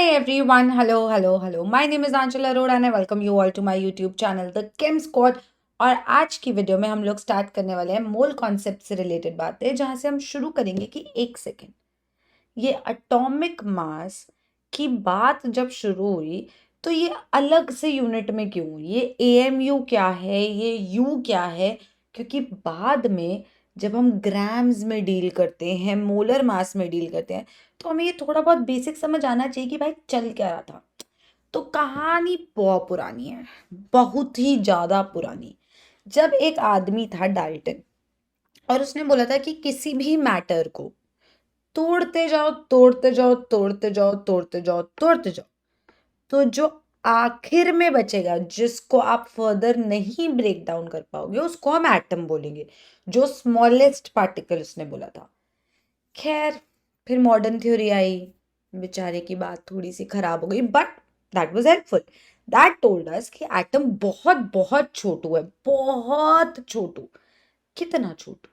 everyone, hello. My name is Anshul Arora and I welcome you all to my YouTube channel The Chem Squad। और आज की video में हम लोग start करने वाले हैं मोल कॉन्सेप्ट से रिलेटेड बातें, जहां से हम शुरू करेंगे कि एक सेकेंड, ये एटॉमिक मास की बात जब शुरू हुई तो ये अलग से यूनिट में क्यों हुई, ये एएमयू क्या है, ये यू क्या है? क्योंकि बाद में जब हम ग्राम्स में डील करते हैं, मोलर मास में डील करते हैं, तो हमें ये थोड़ा बहुत बेसिक समझ आना चाहिए कि भाई चल क्या रहा था। तो कहानी बहुत पुरानी है, बहुत ही ज्यादा पुरानी। जब एक आदमी था डाल्टन, और उसने बोला था कि किसी भी मैटर को तोड़ते जाओ तोड़ते जाओ तोड़ते जाओ तोड़ते जाओ तोड़ते जाओ, तो जो आखिर में बचेगा, जिसको आप फर्दर नहीं ब्रेक डाउन कर पाओगे, उसको हम एटम बोलेंगे। जो स्मॉलेस्ट पार्टिकल उसने बोला था। खैर, फिर मॉडर्न थ्योरी आई, बेचारे की बात थोड़ी सी खराब हो गई, but that was helpful. That told us कि एटम बहुत बहुत छोटू है, बहुत छोटू। कितना छोटू?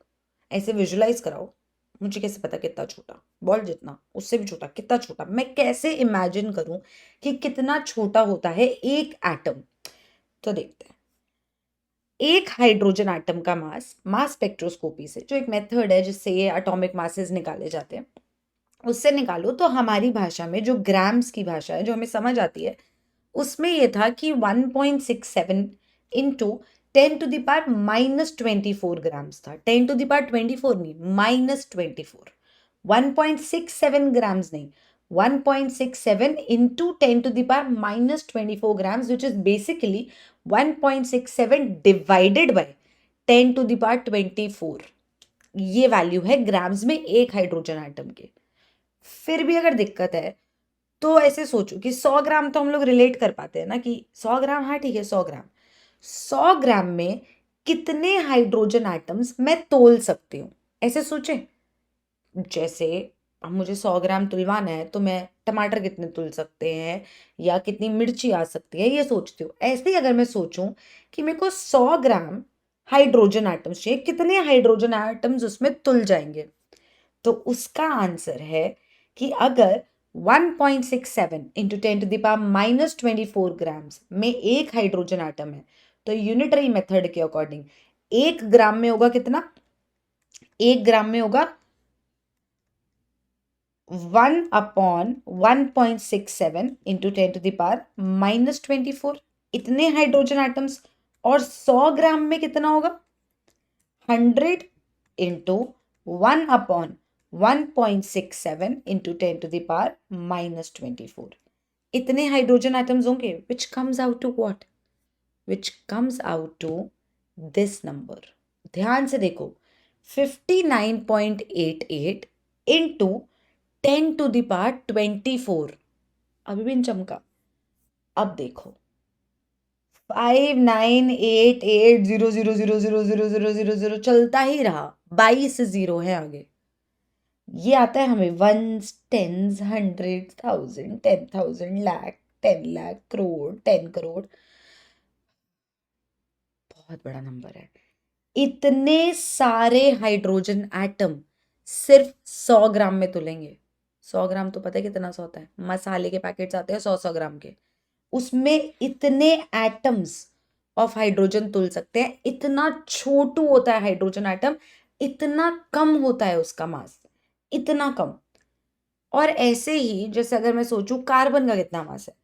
ऐसे विजुलाइज कराओ, मुझे कैसे पता कितना छोटा? बॉल जितना, उससे भी छोटा, कितना छोटा? मैं कैसे इमेजिन करूं कि कितना छोटा होता है एक एटम? तो देखते हैं। एक हाइड्रोजन एटम का मास स्पेक्ट्रोस्कोपी से, जो एक मेथड है जिससे ये एटॉमिक मासेस निकाले जाते हैं, उससे निकालो तो हमारी भाषा में, जो ग्राम्स की भाषा है, जो हमें समझ आती है, उसमें ये था कि 1.67 इंटू 10⁻⁻24 ग्राम्स था। 10⁻24 नहीं, -24। 1.67 ग्राम्स नहीं, 1.67 into 10⁻⁻24 grams, which is basically 1.67 divided by 10⁻24। ये वैल्यू है ग्राम्स में एक हाइड्रोजन एटम के। फिर भी अगर दिक्कत है तो ऐसे सोचो कि 100 ग्राम तो हम लोग रिलेट कर पाते हैं ना, कि 100 ग्राम, हाँ ठीक है 100 ग्राम। 100 ग्राम में कितने हाइड्रोजन एटम्स मैं तोल सकती हूँ? ऐसे सोचें। जैसे अब मुझे 100 ग्राम तुलवाना है, तो मैं टमाटर कितने तुल सकते हैं या कितनी मिर्ची आ सकती है, ये सोचती हूँ। ऐसे ही अगर मैं सोचूं कि मेरे को 100 ग्राम हाइड्रोजन एटम्स चाहिए, कितने हाइड्रोजन एटम्स उसमें तुल जाएंगे? तो उसका आंसर है कि अगर 1.67 इंटू 10⁻⁻24 ग्राम्स में एक हाइड्रोजन एटम है, तो यूनिटरी मेथड के अकॉर्डिंग 1 ग्राम में होगा कितना? 1 ग्राम में होगा 1/1.67 इंटू 10⁻⁻24, इतने हाइड्रोजन एटम्स। और 100 ग्राम में कितना होगा? 100 इंटू 1/1.67 इंटू 10⁻⁻24, इतने हाइड्रोजन एटम्स होंगे, which comes out to what? Which comes out to this number. ध्यान से देखो, 59.88 इंटू 10⁻24। अभी भी चमका। अब देखो, 598800000000 चलता ही रहा, 22 जीरो है आगे। ये आता है हमें ones, tens, hundred, thousand, 10,000, lakh, 10 lakh, crore, 10 crore. बहुत बड़ा नंबर है। इतने सारे हाइड्रोजन एटम सिर्फ 100 ग्राम में तुलेंगे। 100 ग्राम तो पता है कितना सा होता है? मसाले के पैकेट्स आते हैं 100 ग्राम के, उसमें इतने एटम्स ऑफ हाइड्रोजन तुल सकते हैं। इतना छोटू होता है हाइड्रोजन एटम, इतना कम होता है उसका मास, इतना कम। और ऐसे ही जैसे अगर मैं सोचूं कार्बन का कितना मास है,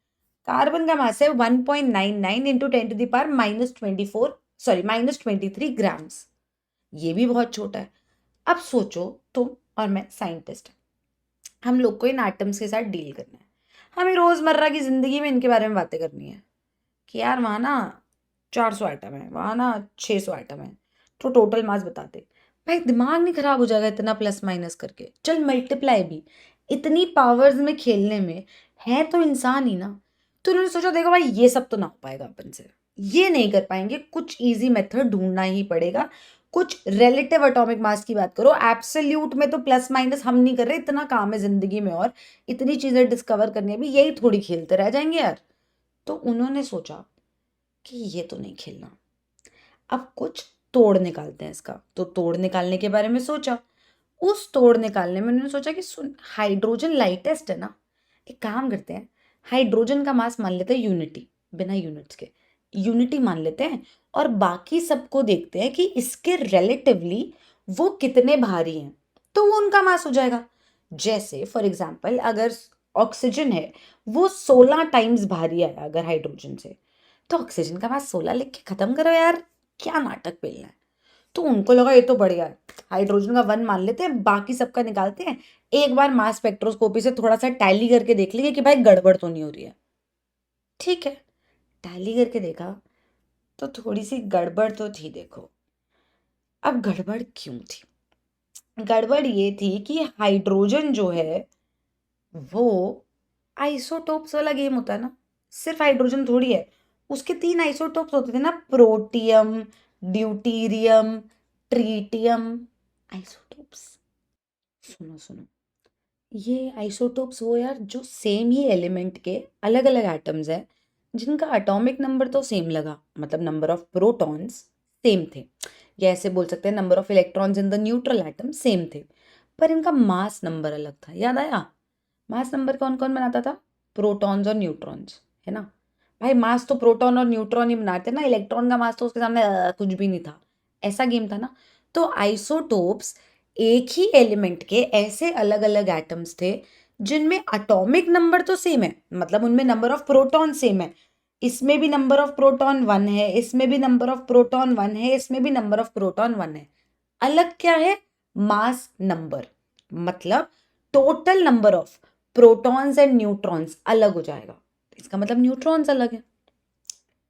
कार्बन का मास है 1.99 इंटू 10⁻⁻24, सॉरी -23 ग्राम्स। ये भी बहुत छोटा है। अब सोचो, तुम और मैं साइंटिस्ट, हम लोग को इन एटम्स के साथ डील करना है। हमें रोजमर्रा की जिंदगी में इनके बारे में बातें करनी है कि यार वहां ना 400 एटम है, वहां ना 600 एटम है, तो टोटल मास बताते। भाई दिमाग नहीं खराब हो जाएगा इतना प्लस माइनस करके? चल मल्टीप्लाई भी, इतनी पावर्स में खेलने में है तो इंसान ही ना। तो उन्होंने सोचा देखो भाई, ये सब तो ना हो पाएगा अपन से, ये नहीं कर पाएंगे, कुछ इजी मेथड ढूंढना ही पड़ेगा। कुछ रिलेटिव एटॉमिक मास की बात करो, एब्सोल्यूट में तो प्लस माइनस हम नहीं कर रहे, इतना काम है जिंदगी में और इतनी चीजें डिस्कवर करनी है, अभी यही थोड़ी खेलते रह जाएंगे यार। तो उन्होंने सोचा कि ये तो नहीं खेलना, अब कुछ तोड़ निकालते हैं इसका। तो तोड़ निकालने के बारे में सोचा। उस तोड़ निकालने में उन्होंने सोचा कि सुन, हाइड्रोजन लाइटेस्ट है ना, एक काम करते हैं, हाइड्रोजन का मास मान लेते हैं यूनिटी, बिना यूनिट्स के यूनिटी मान लेते हैं, और बाकी सबको देखते हैं कि इसके रिलेटिवली वो कितने भारी हैं, तो वो उनका मास हो जाएगा। जैसे फॉर एग्जाम्पल अगर ऑक्सीजन है वो 16 टाइम्स भारी है अगर हाइड्रोजन से, तो ऑक्सीजन का मास 16 लिख के खत्म करो यार, क्या नाटक पेलना है। तो उनको लगा ये तो बढ़िया है, हाइड्रोजन का 1 मान लेते हैं, बाकी सबका निकालते हैं, एक बार मास स्पेक्ट्रोस्कोपी से थोड़ा सा टैली करके देख लेंगे कि भाई गड़बड़ तो नहीं हो रही है। ठीक है, टैली करके देखा तो थोड़ी सी गड़बड़ तो थी। देखो अब गड़बड़ क्यों थी, गड़बड़ ये थी कि हाइड्रोजन जो है वो आइसोटोप्स वाला गेम होता है ना, सिर्फ हाइड्रोजन थोड़ी है, उसके 3 आइसोटोप्स होते थे ना, प्रोटियम, ड्यूटीरियम, ट्रीटियम, आइसोटोप्स। सुनो सुनो, ये आइसोटोप्स वो यार जो सेम ही एलिमेंट के अलग अलग एटम्स हैं, जिनका एटॉमिक नंबर तो सेम लगा, मतलब नंबर ऑफ प्रोटॉन्स सेम थे, या ऐसे बोल सकते हैं number of electrons in the neutral atom same थे, पर इनका मास नंबर अलग था। याद आया, मास नंबर कौन कौन बनाता था, प्रोटॉन्स और न्यूट्रॉन्स, है ना। भाई मास तो प्रोटॉन और न्यूट्रॉन ही बनाते ना, इलेक्ट्रॉन का मास तो उसके सामने कुछ भी नहीं था, ऐसा गेम था ना। तो आइसोटोप्स एक ही एलिमेंट के ऐसे अलग अलग एटम्स थे जिनमें एटॉमिक नंबर तो सेम है, मतलब उनमें नंबर ऑफ प्रोटॉन सेम है, इसमें भी नंबर ऑफ प्रोटॉन 1 है, इसमें भी नंबर ऑफ प्रोटॉन 1 है, इसमें भी नंबर ऑफ प्रोटॉन 1 है। अलग क्या है, मास नंबर, मतलब total number of protons and neutrons अलग हो जाएगा, इसका मतलब न्यूट्रॉन्स अलग है।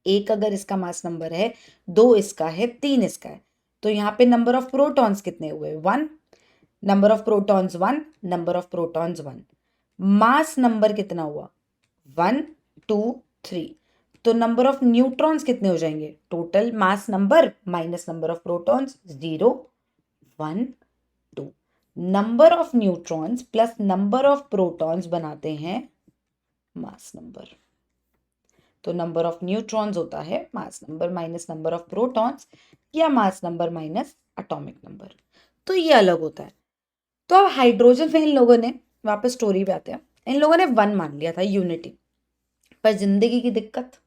एक अगर इसका मास नंबर है, 2 इसका है, 3 इसका है, तो यहाँ पे नंबर ऑफ प्रोटॉन्स कितने हुए, 1, number of protons 1, number of protons 1, mass number कितना हुआ 1 2 3, तो नंबर ऑफ न्यूट्रॉन्स कितने हो जाएंगे, total mass number minus number of protons 0 1 2, number of neutrons plus number of protons बनाते हैं मास नंबर। तो नंबर ऑफ न्यूट्रॉन्स होता है mass number minus number of protons, या mass number minus atomic number, तो ये अलग होता है। तो अब हाइड्रोजन में इन लोगों ने, वापस स्टोरी पे आते हैं, इन लोगों ने 1 मान लिया था यूनिटी, पर जिंदगी की दिक्कत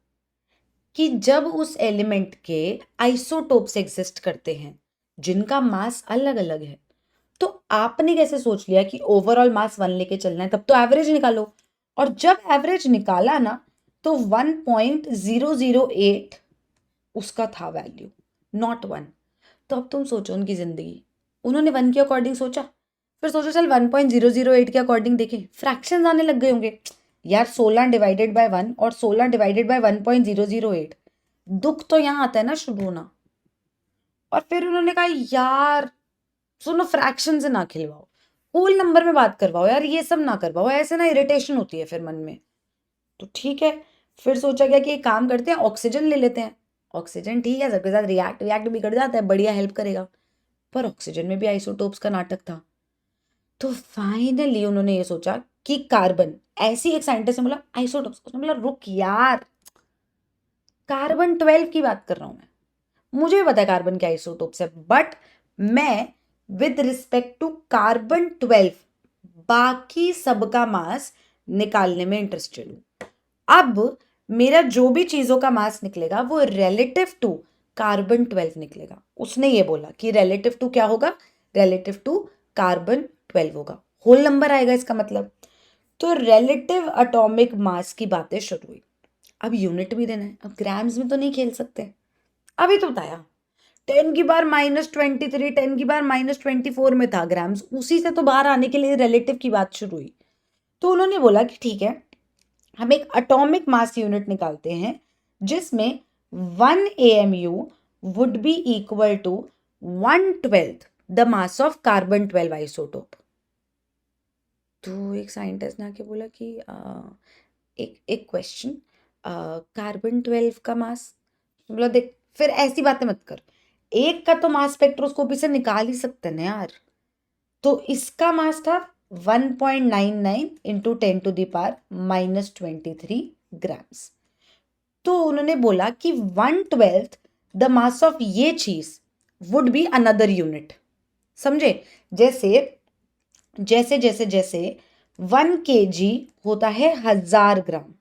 कि जब उस एलिमेंट के आइसोटोप्स एग्जिस्ट करते हैं जिनका मास अलग अलग है, तो आपने कैसे सोच लिया कि ओवरऑल मास 1 लेके चलना है, तब तो एवरेज निकालो, और जब एवरेज निकाला ना तो 1.008 उसका था वैल्यू, नॉट 1। तो अब तुम सोचो उनकी जिंदगी, उन्होंने 1 के अकॉर्डिंग सोचा, फिर सोचो चल 1.008 के अकॉर्डिंग देखें, फ्रैक्शंस आने लग गए होंगे यार, 16 डिवाइडेड बाय 1 और 16 डिवाइडेड बाय 1.008, दुख तो यहाँ आता है ना शुरू होना। और फिर उन्होंने कहा यार सुनो, फ्रैक्शन से ना खिलवाओ, होल नंबर में बात करवाओ यार, ये सब ना करवाओ, ऐसे ना इरिटेशन होती है फिर मन में। तो ठीक है, फिर सोचा गया कि एक काम करते हैं, ऑक्सीजन ले लेते हैं। ऑक्सीजन ठीक है, सबके साथ रिएक्ट रिएक्ट भी कर जाता है, बढ़िया हेल्प करेगा, पर ऑक्सीजन में भी आइसोटोप्स का नाटक था। तो फाइनली उन्होंने ये सोचा कि कार्बन, ऐसी एक साइंटिस्ट ने बोला आइसोटोप्स, उसने बोला रुक यार, कार्बन 12 की बात कर रहा हूं मैं, मुझे पता है कार्बन के आइसोटोप्स है, बट मैं विद रिस्पेक्ट टू कार्बन 12 बाकी सबका मास निकालने में इंटरेस्टेड हूं। अब मेरा जो भी चीजों का मास निकलेगा वो रिलेटिव टू कार्बन 12 निकलेगा। उसने ये बोला कि रिलेटिव टू क्या होगा, रिलेटिव टू कार्बन 12 होगा, होल नंबर आएगा इसका मतलब। तो रिलेटिव एटॉमिक मास की बातें शुरू हुई। अब यूनिट भी देना है, अब ग्राम्स में तो नहीं खेल सकते। अभी तो बताया 10 की बार -23, 10 की बार -24 में था ग्राम्स, उसी से तो बाहर आने के लिए रिलेटिव की बात शुरू हुई। तो उन्होंने बोला कि ठीक है, हम एक एटॉमिक मास यूनिट निकालते हैं जिसमें 1 AMU would be equal to 1/12 the mass of carbon 12 isotope. तो एक साइंटिस्ट ने आके बोला कि एक क्वेश्चन, कार्बन 12 का मास, बोला देख फिर ऐसी बातें मत कर, एक का तो मास स्पेक्ट्रोस्कोपी से निकाल ही सकते हैं ना यार। तो इसका मास था 1.99 इंटू 10⁻⁻23 ग्राम्स। तो उन्होंने बोला कि 1/12 द मास ऑफ ये चीज वुड बी अनदर यूनिट। समझे, जैसे जैसे जैसे जैसे 1 kg होता है 1000 ग्राम,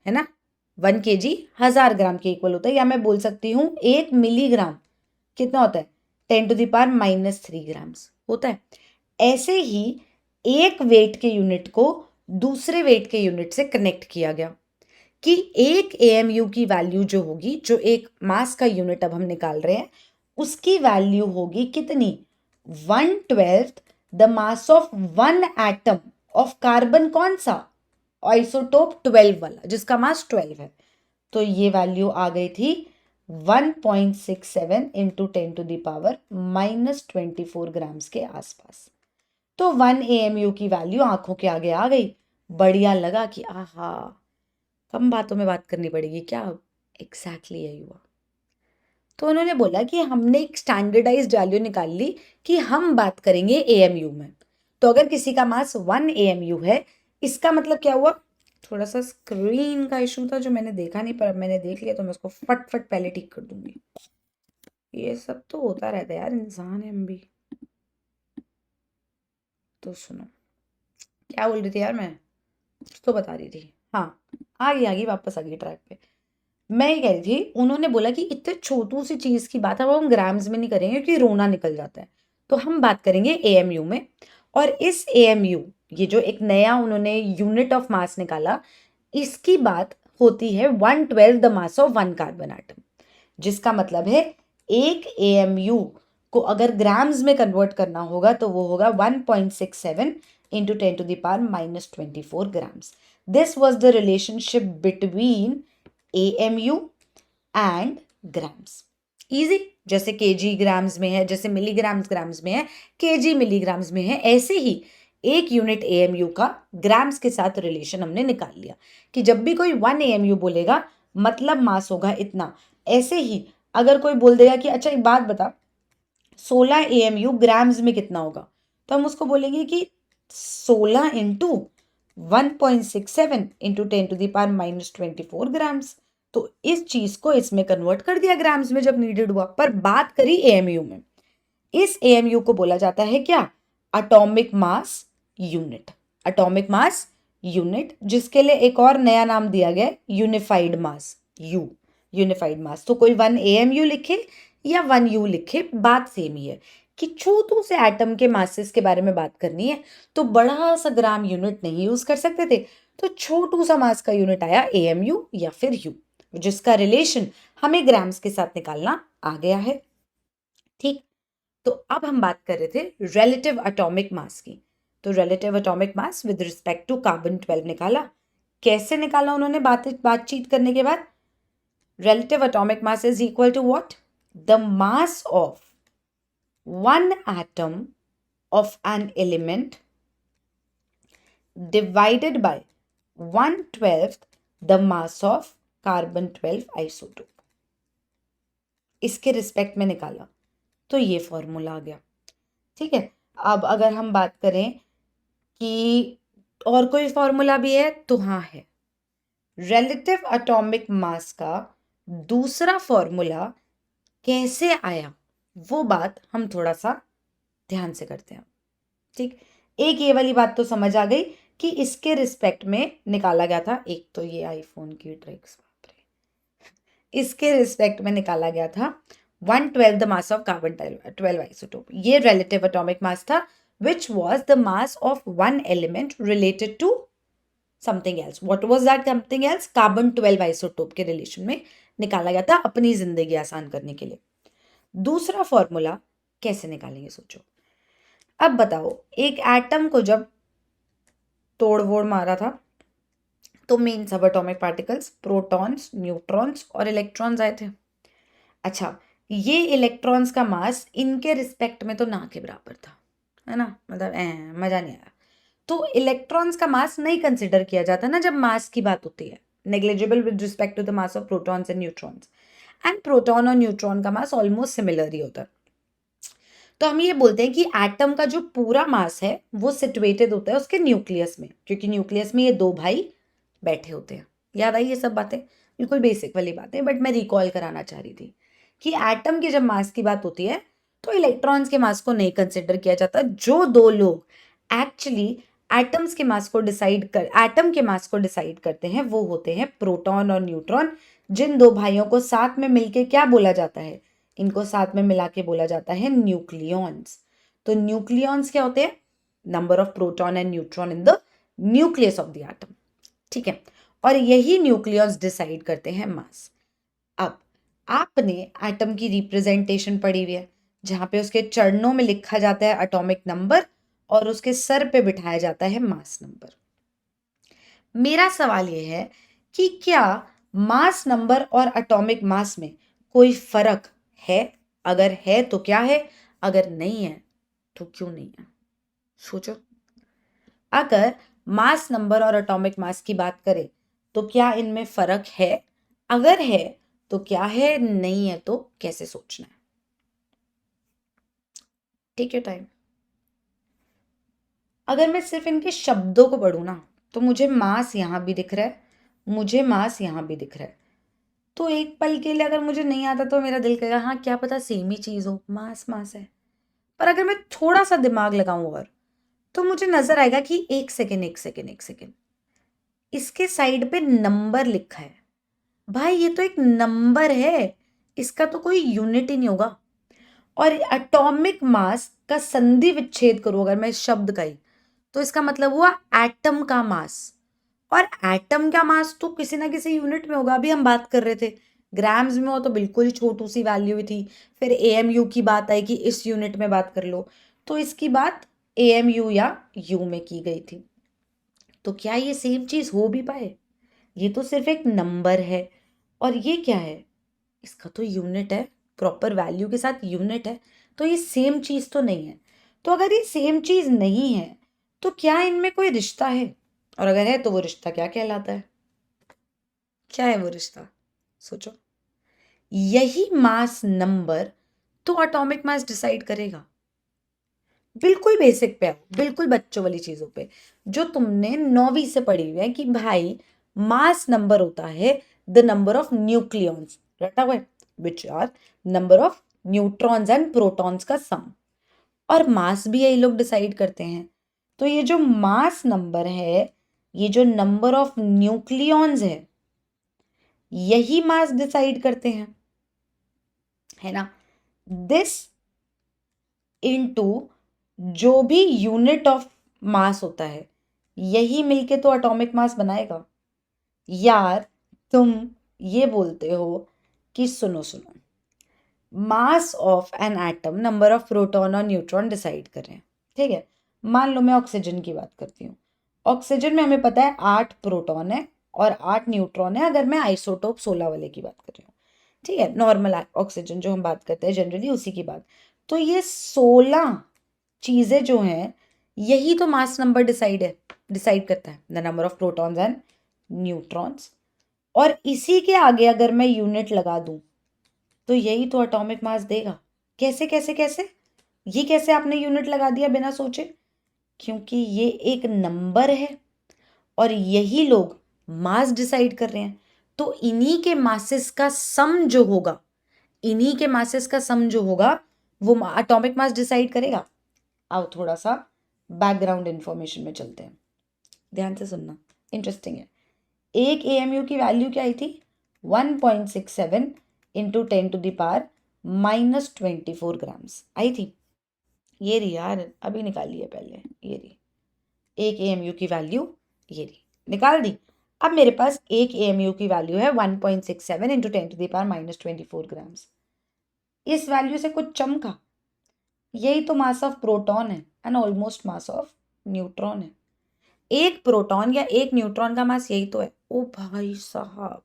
है ना। 1 kg 1000 ग्राम के इक्वल होता है, या मैं बोल सकती हूँ 1 मिलीग्राम कितना होता है, 10⁻³ ग्राम्स होता है। ऐसे ही एक वेट के यूनिट को दूसरे वेट के यूनिट से कनेक्ट किया गया कि एक एएमयू की वैल्यू जो होगी, जो एक मास का यूनिट अब हम निकाल रहे हैं, उसकी वैल्यू होगी कितनी, 1/12 the mass of one atom of carbon, कौन सा, आइसोटोप 12 वाला जिसका मास 12 है। तो ये वैल्यू आ गई थी 1.67 इंटू 10⁻⁻24 ग्राम्स के आसपास। तो 1 एएमयू की वैल्यू आंखों के आगे आ गई। बढ़िया लगा कि आहा, कम बातों में बात करनी पड़ेगी क्या, एग्जैक्टली यही हुआ। तो उन्होंने बोला कि हमने एक स्टैंडर्डाइज्ड वैल्यू निकाल ली कि हम बात करेंगे एएमयू में। तो अगर किसी का मास 1 एएमयू है, इसका मतलब क्या हुआ, थोड़ा सा स्क्रीन का इशू था जो मैंने देखा नहीं, पर अब मैंने देख लिया तो मैं उसको फट पहले ठीक कर दूंगी। ये सब तो होता रहता है यार, इंसान है हम भी। तो सुनो, क्या बोल रही थी यार मैं, कुछ तो बता रही थी। हाँ, आ गई वापस आ गई ट्रैक पे। मैं ये कह रही थी, उन्होंने बोला कि इतने छोटू सी चीज की बात है, वो हम ग्राम्स में नहीं करेंगे क्योंकि रोना निकल जाता है, तो हम बात करेंगे एएमयू में। और इस एएमयू, ये जो एक नया उन्होंने यूनिट ऑफ मास निकाला, इसकी बात होती है 1/12 the mass of one carbon atom, जिसका मतलब है एक एएमयू को अगर ग्राम्स में कन्वर्ट करना होगा तो वो होगा 1.67 into 10⁻⁻24 grams. This was the relationship between AMU and grams. Easy, जैसे केजी ग्राम्स में है, जैसे मिलीग्राम्स ग्राम्स में है, केजी मिलीग्राम्स में है, ऐसे ही एक यूनिट AMU का ग्राम्स के साथ रिलेशन हमने निकाल लिया कि जब भी कोई 1 AMU बोलेगा मतलब मास होगा इतना। ऐसे ही अगर कोई बोल देगा कि अच्छा एक बात बता, 16 AMU ग्राम्स में कितना होगा, तो हम उसको बोलेंगे कि 16 इंटू 1.67 इंटू 10⁻⁻24 ग्राम्स। तो इस चीज को इसमें कन्वर्ट कर दिया ग्राम्स में जब नीडेड हुआ, पर बात करी एएमयू में। इस एएमयू को बोला जाता है क्या, atomic mass unit. Atomic mass unit, जिसके लिए एक और नया नाम दिया गया, यूनिफाइड मास, यू, यूनिफाइड मास। तो कोई 1 AMU लिखे या 1 U लिखे, बात सेम ही है कि छोटू से एटम के मासेस के बारे में बात करनी है, तो बड़ा सा ग्राम यूनिट नहीं यूज कर सकते थे, तो छोटू सा मास का यूनिट आया AMU या फिर U, जिसका रिलेशन हमें ग्राम्स के साथ निकालना आ गया है। ठीक, तो अब हम बात कर रहे थे रिलेटिव एटॉमिक मास की। तो relative atomic mass with respect to carbon 12 निकाला। कैसे निकाला उन्होंने बातचीत करने के बाद, relative atomic mass is equal to what? The mass of one atom of an element divided by 1/12 the mass of carbon 12 isotope, इसके रिस्पेक्ट में निकाला। तो ये फॉर्मूला आ गया। ठीक है, अब अगर हम बात करें कि और कोई फॉर्मूला भी है, तो हाँ है। रिलेटिव एटॉमिक मास का दूसरा फॉर्मूला कैसे आया, वो बात हम थोड़ा सा ध्यान से करते हैं। ठीक, एक ये वाली बात तो समझ आ गई कि इसके रिस्पेक्ट में निकाला गया था, एक तो ये आईफोन की ट्रिक्स, इसके रिस्पेक्ट में निकाला गया था 1/12 the mass of carbon 12 isotope. ये रिलेटिव एटॉमिक मास था which was the mass of one element related to something else. What was that something else? Carbon 12 isotope के रिलेशन में निकाला गया था अपनी जिंदगी आसान करने के लिए। दूसरा फॉर्मूला कैसे निकालेंगे सोचो। अब बताओ, एक एटम को जब तोड़ वोड़ मारा था तो मेन सब एटॉमिक पार्टिकल्स, प्रोटॉन्स, न्यूट्रॉन्स और इलेक्ट्रॉन्स आए थे। अच्छा, ये इलेक्ट्रॉन्स का मास इनके रिस्पेक्ट में तो ना के बराबर था, है ना, मतलब मजा नहीं आया। तो इलेक्ट्रॉन्स का मास नहीं कंसिडर किया जाता ना जब मास की बात होती है, negligible with respect to the mass of protons and neutrons. And proton और न्यूट्रॉन का मास ऑलमोस्ट सिमिलर ही होता है। तो हम ये बोलते हैं कि एटम का जो पूरा मास है वो सिचुएटेड होता है उसके न्यूक्लियस में, क्योंकि न्यूक्लियस में ये दो भाई बैठे होते हैं। याद आई ये सब बातें, बिल्कुल बेसिक वाली बातें, बट मैं रिकॉल कराना चाह रही थी कि एटम के जब मास की बात होती है तो इलेक्ट्रॉन्स के मास को नहीं कंसिडर किया जाता। जो दो लोग एक्चुअली एटम के मास को डिसाइड करते हैं वो होते हैं प्रोटॉन और न्यूट्रॉन। जिन दो भाइयों को साथ में मिलके क्या बोला जाता है, इनको साथ में मिला के बोला जाता है न्यूक्लियॉन्स। तो न्यूक्लियॉन्स क्या होते हैं, number of proton and neutron in the nucleus of the atom, ठीक है। और यही न्यूक्लियस डिसाइड करते हैं मास। अब आपने एटम की रिप्रेजेंटेशन पढ़ी हुई है, जहां पे उसके चरणों में लिखा जाता है एटॉमिक नंबर और उसके सर पे बिठाया जाता है मास नंबर। मेरा सवाल यह है कि क्या मास नंबर और एटॉमिक मास में कोई फर्क है? अगर है तो क्या है, अगर नहीं है तो क्यों नहीं है? सोचो। अगर मास नंबर और एटॉमिक मास की बात करें तो क्या इनमें फर्क है? अगर है तो क्या है, नहीं है तो कैसे सोचना है? Take your time. अगर मैं सिर्फ इनके शब्दों को पढ़ूं ना, तो मुझे मास यहां भी दिख रहा है, मुझे मास यहां भी दिख रहा है। तो एक पल के लिए अगर मुझे नहीं आता तो मेरा दिल कहेगा हाँ क्या पता सेम ही चीज हो, मास मास है। पर अगर मैं थोड़ा सा दिमाग लगाऊं और, तो मुझे नजर आएगा कि एक सेकेंड एक सेकेंड एक सेकेंड, इसके साइड पे नंबर लिखा है। भाई ये तो एक नंबर है, इसका तो कोई यूनिट ही नहीं होगा। और एटॉमिक मास का संधि विच्छेद करूं अगर मैं इस शब्द का ही, तो इसका मतलब हुआ एटम का मास। और एटम का मास तो किसी ना किसी यूनिट में होगा। अभी हम बात कर रहे थे ग्राम्स में हो तो बिल्कुल ही छोटू सी वैल्यू ही थी, फिर एएमयू की बात आई कि इस यूनिट में बात कर लो, तो इसकी बात एएमयू या यू में की गई थी। तो क्या ये सेम चीज हो भी पाए? ये तो सिर्फ एक नंबर है। और ये क्या है, इसका तो यूनिट है, प्रॉपर वैल्यू के साथ यूनिट है। तो ये सेम चीज तो नहीं है। तो अगर ये सेम चीज नहीं है तो क्या इनमें कोई रिश्ता है? और अगर है तो वो रिश्ता क्या कहलाता है? क्या है वो रिश्ता? सोचो। यही मास नंबर तो एटॉमिक मास डिसाइड करेगा। बिल्कुल बेसिक पे आओ, बिल्कुल बच्चों वाली चीजों पे जो तुमने 9वीं से पढ़ी हुई है कि भाई मास नंबर होता है द नंबर ऑफ न्यूक्लियॉन्स, रटा हुआ है, which are number of neutrons and protons का सम। और मास भी यही लोग डिसाइड करते हैं। तो ये जो मास नंबर है, ये जो नंबर ऑफ न्यूक्लियॉन्स है, यही मास डिसाइड करते हैं, है ना। दिस इनटू जो भी यूनिट ऑफ मास होता है, यही मिलके तो एटॉमिक मास बनाएगा। यार तुम ये बोलते हो कि सुनो सुनो, mass of an atom number of proton और न्यूट्रॉन डिसाइड कर रहे हैं, ठीक है। मान लो मैं ऑक्सीजन की बात करती हूँ। ऑक्सीजन में हमें पता है 8 प्रोटॉन है और 8 न्यूट्रॉन है, अगर मैं आइसोटोप 16 वाले की बात कर रही हूँ, ठीक है। नॉर्मल ऑक्सीजन जो हम बात करते हैं जनरली उसी की बात। तो ये 16 चीजें जो हैं, यही तो मास नंबर डिसाइड करता है, the number of protons and neutrons. और इसी के आगे अगर मैं यूनिट लगा दूं तो यही तो एटॉमिक मास देगा। कैसे कैसे कैसे, ये कैसे आपने यूनिट लगा दिया बिना सोचे? क्योंकि ये एक नंबर है और यही लोग मास डिसाइड कर रहे हैं। तो इन्हीं के मासेस का सम जो होगा, इन्हीं के मासेस का सम जो होगा वो एटॉमिक मास डिसाइड करेगा। आओ थोड़ा सा बैकग्राउंड इंफॉर्मेशन में चलते हैं, ध्यान से सुनना, इंटरेस्टिंग है। एक एएमयू की वैल्यू क्या आई थी? 1.67 इंटू 10⁻⁻24 ग्राम्स आई थी। ये रही यार, अभी निकाली है पहले, ये रही एक एएमयू की वैल्यू, ये रही निकाल दी। अब मेरे पास एक एएमयू की वैल्यू है 1.67 इंटू 10⁻⁻24 ग्राम्स। इस वैल्यू से कुछ चमका? यही तो मास ऑफ प्रोटॉन है and almost mass of neutron है। एक प्रोटॉन या एक न्यूट्रॉन का मास यही तो है। ओ भाई साहब,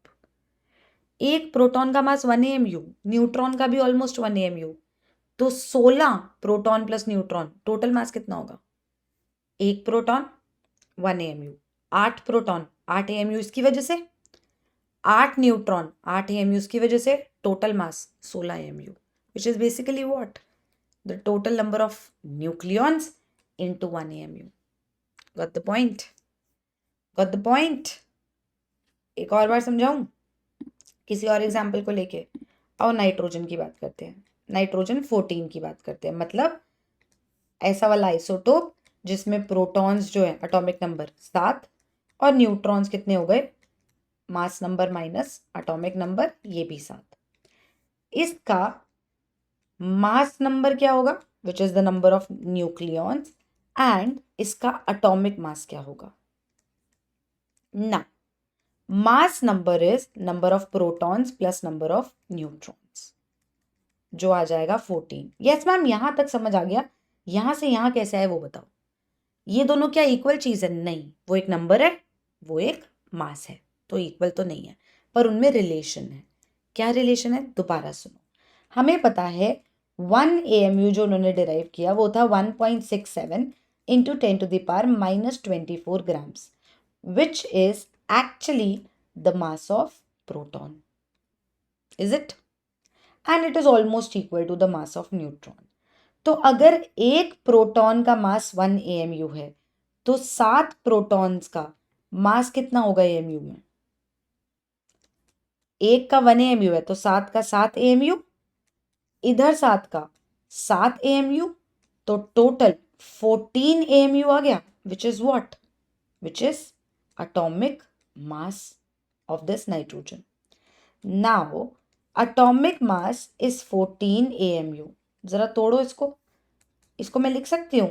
एक प्रोटॉन का मास 1 एएमयू, न्यूट्रॉन का भी ऑलमोस्ट 1 एएमयू। तो 16 proton plus neutron, total mass कितना होगा? एक प्रोटॉन 1 एएमयू, 8 प्रोटॉन 8 एएमयू की वजह से, 8 न्यूट्रॉन 8 एएमयू की वजह से, total mass 16 AMU, which is basically what? The total number of nucleons into 1 AMU. Got the point? Got the point? एक और बार समझाऊं किसी और एग्जाम्पल को लेके? और नाइट्रोजन की बात करते हैं, नाइट्रोजन 14 की बात करते हैं। मतलब ऐसा वाला आइसोटोप जिसमें प्रोटॉन्स जो है एटॉमिक नंबर 7 और न्यूट्रॉन्स कितने हो गए, मास नंबर माइनस एटॉमिक नंबर, ये भी 7। इसका मास नंबर क्या होगा, which is the number of nucleons, and इसका एटॉमिक मास क्या होगा ना। Mass number is number of protons plus number of neutrons, जो आ जाएगा 14। यस मैम, यहां तक समझ आ गया, यहां से यहां कैसे है वो बताओ। ये दोनों क्या इक्वल चीज है, नहीं, वो एक नंबर है, वो एक मास है, तो इक्वल तो नहीं है, पर उनमें रिलेशन है। क्या रिलेशन है, दोबारा सुनो। हमें पता है 1 AMU जो उन्होंने डिराइव किया वो था 1.67 into 10⁻⁻24 grams, which is actually the mass of proton. Is it? And it is almost equal to the mass of neutron. तो अगर एक प्रोटॉन का मास 1 AMU है तो 7 प्रोटॉन्स का मास कितना होगा AMU में, एक का 1 AMU है तो 7 का 7 AMU, इधर 7 का 7 AMU, तो टोटल 14 AMU आ गया, which is what, which is atomic mass of this nitrogen. Now atomic mass is 14 AMU. जरा तोड़ो इसको, इसको मैं लिख सकती हूं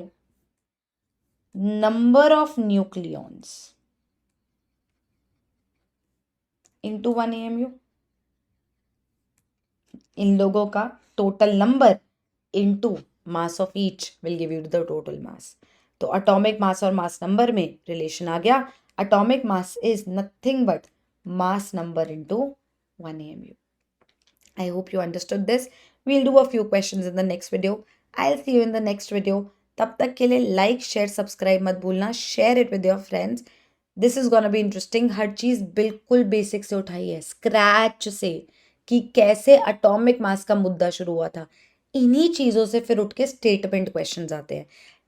number of nucleons into 1 AMU, इन लोगों का total number into mass of each will give you the total mass. तो अटोमिक मास और मास नंबर में रिलेशन आ गया। Atomic mass is nothing but mass number into 1 AMU. I hope you understood this. We'll do a few questions in the next video. I'll see you in the next video. तब तक के लिए like, share, subscribe मत भूलना, share it with your friends. This is gonna be interesting. हर चीज़ बिल्कुल basic से उठाई है, स्क्रैच से, कि कैसे अटोमिक मास का मुद्दा शुरू हुआ था। इन्हीं चीज़ों से फिर उठ के स्टेटमेंट क्वेश्चंस आते हैं,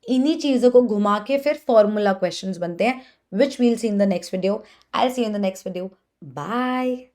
इन्हीं चीज़ों को घुमा के फिर फॉर्मूला क्वेश्चंस बनते हैं, which we'll see in the next video. I'll see you in the next video. Bye.